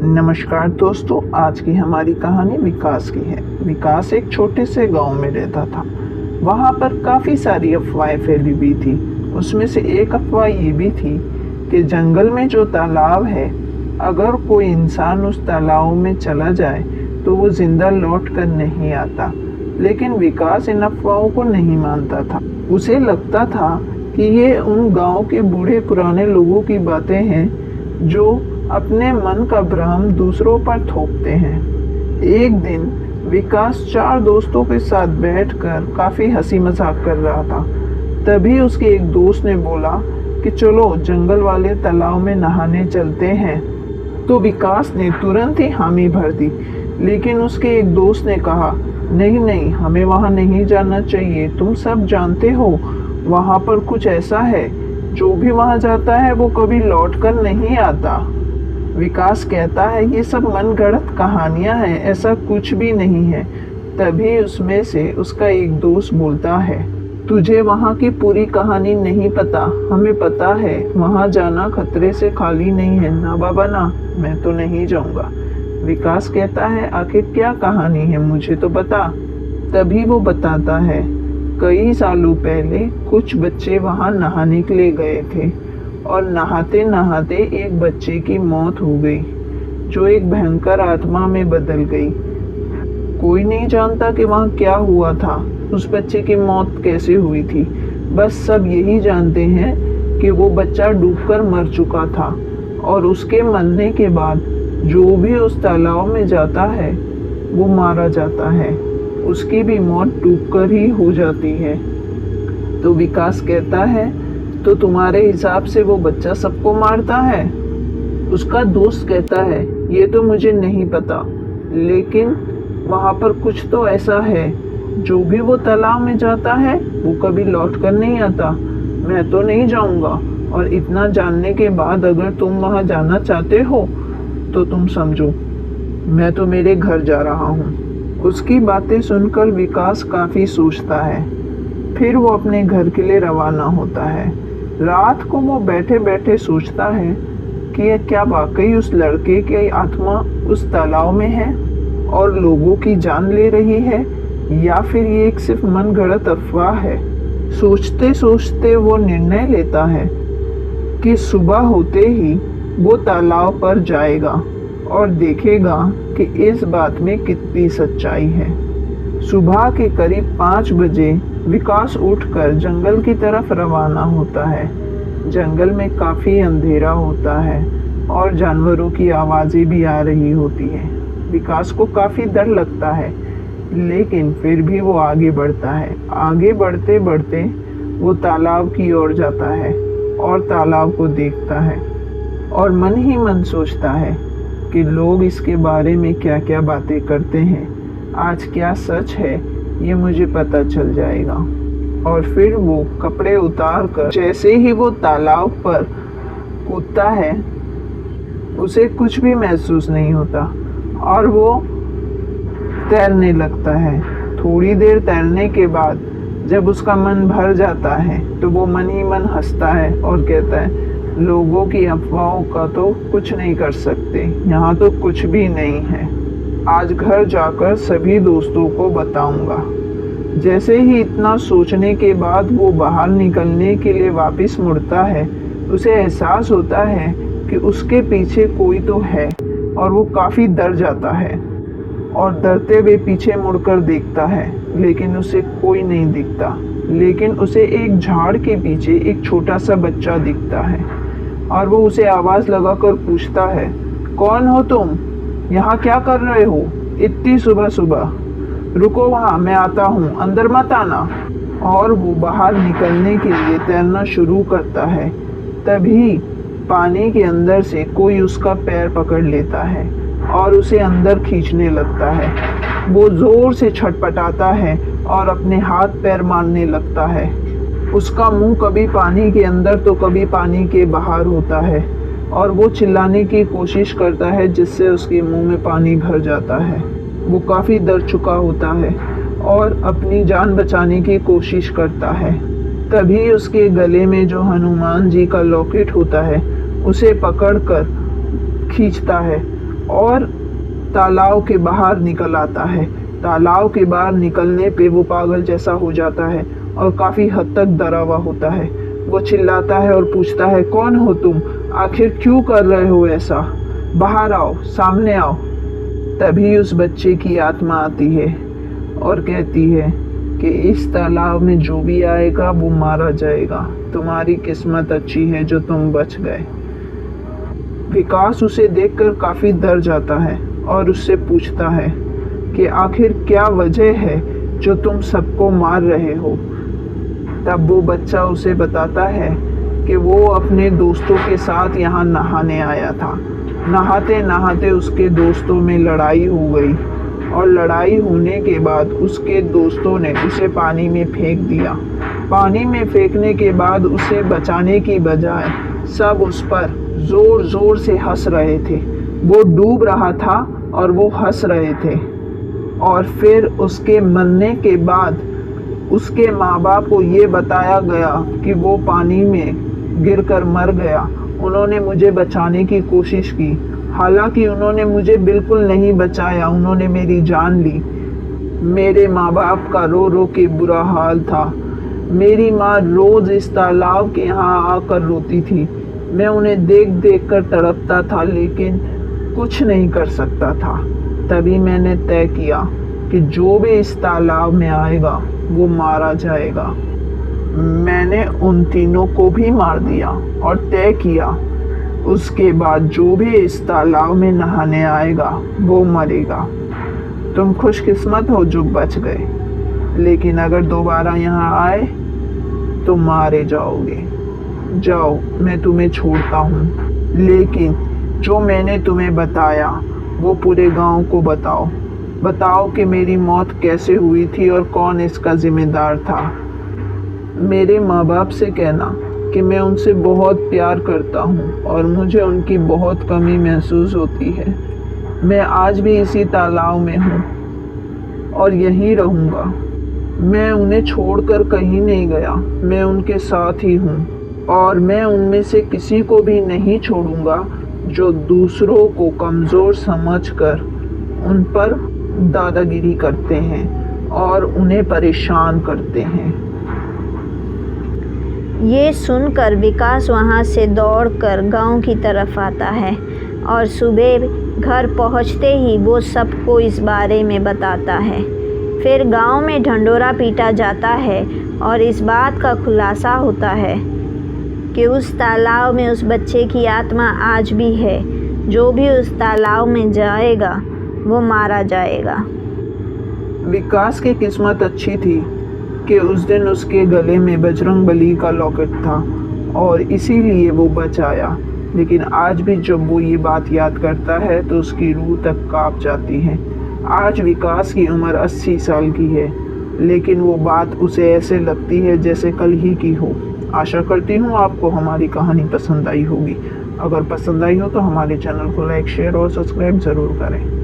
नमस्कार दोस्तों, आज की हमारी कहानी विकास की है। विकास एक छोटे से गांव में रहता था। वहां पर काफ़ी सारी अफवाहें फैली हुई थी। उसमें से एक अफवाह ये भी थी कि जंगल में जो तालाब है, अगर कोई इंसान उस तालाब में चला जाए तो वो जिंदा लौट कर नहीं आता। लेकिन विकास इन अफवाहों को नहीं मानता था। उसे लगता था कि ये उन गांव के बूढ़े पुराने लोगों की बातें हैं जो अपने मन का भ्रम दूसरों पर थोपते हैं। एक दिन विकास 4 दोस्तों के साथ बैठकर काफ़ी हंसी मजाक कर रहा था। तभी उसके एक दोस्त ने बोला कि चलो जंगल वाले तालाब में नहाने चलते हैं। तो विकास ने तुरंत ही हामी भर दी। लेकिन उसके एक दोस्त ने कहा, नहीं नहीं, हमें वहाँ नहीं जाना चाहिए। तुम सब जानते हो वहाँ पर कुछ ऐसा है, जो भी वहाँ जाता है वो कभी लौट कर नहीं आता। विकास कहता है, ये सब मनगढ़ंत कहानियां हैं, ऐसा कुछ भी नहीं है। तभी उसमें से उसका एक दोस्त बोलता है, तुझे वहाँ की पूरी कहानी नहीं पता। हमें पता है वहाँ जाना खतरे से खाली नहीं है। ना बाबा ना, मैं तो नहीं जाऊँगा। विकास कहता है, आखिर क्या कहानी है, मुझे तो बता। तभी वो बताता है, कई सालों पहले कुछ बच्चे वहाँ नहाने के लिए गए थे और नहाते नहाते एक बच्चे की मौत हो गई, जो एक भयंकर आत्मा में बदल गई। कोई नहीं जानता कि वहाँ क्या हुआ था, उस बच्चे की मौत कैसे हुई थी। बस सब यही जानते हैं कि वो बच्चा डूबकर मर चुका था और उसके मरने के बाद जो भी उस तालाब में जाता है वो मारा जाता है। उसकी भी मौत डूबकर ही हो जाती है। तो विकास कहता है, तो तुम्हारे हिसाब से वो बच्चा सबको मारता है? उसका दोस्त कहता है, ये तो मुझे नहीं पता, लेकिन वहाँ पर कुछ तो ऐसा है, जो भी वो तालाब में जाता है वो कभी लौट कर नहीं आता। मैं तो नहीं जाऊँगा, और इतना जानने के बाद अगर तुम वहाँ जाना चाहते हो तो तुम समझो, मैं तो मेरे घर जा रहा हूँ। उसकी बातें सुनकर विकास काफ़ी सोचता है। फिर वो अपने घर के लिए रवाना होता है। रात को वो बैठे बैठे सोचता है कि क्या वाकई उस लड़के की आत्मा उस तालाब में है और लोगों की जान ले रही है, या फिर ये एक सिर्फ मनगढ़ंत अफवाह है। सोचते सोचते वो निर्णय लेता है कि सुबह होते ही वो तालाब पर जाएगा और देखेगा कि इस बात में कितनी सच्चाई है। सुबह के करीब 5 बजे विकास उठकर जंगल की तरफ रवाना होता है। जंगल में काफ़ी अंधेरा होता है और जानवरों की आवाज़ें भी आ रही होती हैं। विकास को काफ़ी डर लगता है, लेकिन फिर भी वो आगे बढ़ता है। आगे बढ़ते बढ़ते वो तालाब की ओर जाता है और तालाब को देखता है और मन ही मन सोचता है कि लोग इसके बारे में क्या क्या बातें करते हैं। आज क्या सच है ये मुझे पता चल जाएगा। और फिर वो कपड़े उतार कर जैसे ही वो तालाब पर कूदता है, उसे कुछ भी महसूस नहीं होता और वो तैरने लगता है। थोड़ी देर तैरने के बाद जब उसका मन भर जाता है तो वो मन ही मन हंसता है और कहता है, लोगों की अफवाहों का तो कुछ नहीं कर सकते, यहाँ तो कुछ भी नहीं है। आज घर जाकर सभी दोस्तों को बताऊंगा। जैसे ही इतना सोचने के बाद वो बाहर निकलने के लिए वापस मुड़ता है, उसे एहसास होता है कि उसके पीछे कोई तो है और वो काफ़ी डर जाता है और डरते हुए पीछे मुड़कर देखता है, लेकिन उसे कोई नहीं दिखता। लेकिन उसे एक झाड़ के पीछे एक छोटा सा बच्चा दिखता है और वो उसे आवाज़ लगाकर पूछता है, कौन हो तुम? यहाँ क्या कर रहे हो इतनी सुबह सुबह? रुको वहाँ, मैं आता हूँ, अंदर मत आना। और वो बाहर निकलने के लिए तैरना शुरू करता है। तभी पानी के अंदर से कोई उसका पैर पकड़ लेता है और उसे अंदर खींचने लगता है। वो ज़ोर से छटपटाता है और अपने हाथ पैर मारने लगता है। उसका मुंह कभी पानी के अंदर तो कभी पानी के बाहर होता है और वो चिल्लाने की कोशिश करता है, जिससे उसके मुंह में पानी भर जाता है। वो काफ़ी डर चुका होता है और अपनी जान बचाने की कोशिश करता है। तभी उसके गले में जो हनुमान जी का लॉकेट होता है उसे पकड़कर खींचता है और तालाब के बाहर निकल आता है। तालाब के बाहर निकलने पे वो पागल जैसा हो जाता है और काफ़ी हद तक डरा हुआ होता है। वो चिल्लाता है और पूछता है, कौन हो तुम? आखिर क्यों कर रहे हो ऐसा? बाहर आओ, सामने आओ। तभी उस बच्चे की आत्मा आती है और कहती है कि इस तालाब में जो भी आएगा वो मारा जाएगा। तुम्हारी किस्मत अच्छी है जो तुम बच गए। विकास उसे देखकर काफ़ी डर जाता है और उससे पूछता है कि आखिर क्या वजह है जो तुम सबको मार रहे हो। तब वो बच्चा उसे बताता है कि वो अपने दोस्तों के साथ यहाँ नहाने आया था। नहाते नहाते उसके दोस्तों में लड़ाई हो गई और लड़ाई होने के बाद उसके दोस्तों ने उसे पानी में फेंक दिया। पानी में फेंकने के बाद उसे बचाने की बजाय सब उस पर ज़ोर ज़ोर से हंस रहे थे। वो डूब रहा था और वो हंस रहे थे। और फिर उसके मरने के बाद उसके माँ बाप को ये बताया गया कि वो पानी में गिरकर मर गया। उन्होंने मुझे बचाने की कोशिश की, हालांकि उन्होंने मुझे बिल्कुल नहीं बचाया, उन्होंने मेरी जान ली। मेरे माँ बाप का रो रो के बुरा हाल था। मेरी माँ रोज़ इस तालाब के यहाँ आकर रोती थी। मैं उन्हें देख देख कर तड़पता था, लेकिन कुछ नहीं कर सकता था। तभी मैंने तय किया कि जो भी इस तालाब में आएगा वो मारा जाएगा। मैंने उन तीनों को भी मार दिया और तय किया उसके बाद जो भी इस तालाब में नहाने आएगा वो मरेगा। तुम खुशकिस्मत हो जो बच गए, लेकिन अगर दोबारा यहाँ आए तो मारे जाओगे। जाओ, मैं तुम्हें छोड़ता हूँ, लेकिन जो मैंने तुम्हें बताया वो पूरे गांव को बताओ। बताओ कि मेरी मौत कैसे हुई थी और कौन इसका जिम्मेदार था। मेरे माँ बाप से कहना कि मैं उनसे बहुत प्यार करता हूँ और मुझे उनकी बहुत कमी महसूस होती है। मैं आज भी इसी तालाब में हूँ और यहीं रहूँगा। मैं उन्हें छोड़कर कहीं नहीं गया, मैं उनके साथ ही हूँ और मैं उनमें से किसी को भी नहीं छोड़ूंगा जो दूसरों को कमज़ोर समझकर उन पर दादागिरी करते हैं और उन्हें परेशान करते हैं। ये सुनकर विकास वहाँ से दौड़कर गांव की तरफ आता है और सुबह घर पहुँचते ही वो सबको इस बारे में बताता है। फिर गांव में ढंढोरा पीटा जाता है और इस बात का खुलासा होता है कि उस तालाब में उस बच्चे की आत्मा आज भी है। जो भी उस तालाब में जाएगा वो मारा जाएगा। विकास की किस्मत अच्छी थी कि उस दिन उसके गले में बजरंगबली का लॉकेट था और इसीलिए वो बच आया। लेकिन आज भी जब वो ये बात याद करता है तो उसकी रूह तक कांप जाती है। आज विकास की उम्र 80 साल की है, लेकिन वो बात उसे ऐसे लगती है जैसे कल ही की हो। आशा करती हूँ आपको हमारी कहानी पसंद आई होगी। अगर पसंद आई हो तो हमारे चैनल को लाइक, शेयर और सब्सक्राइब ज़रूर करें।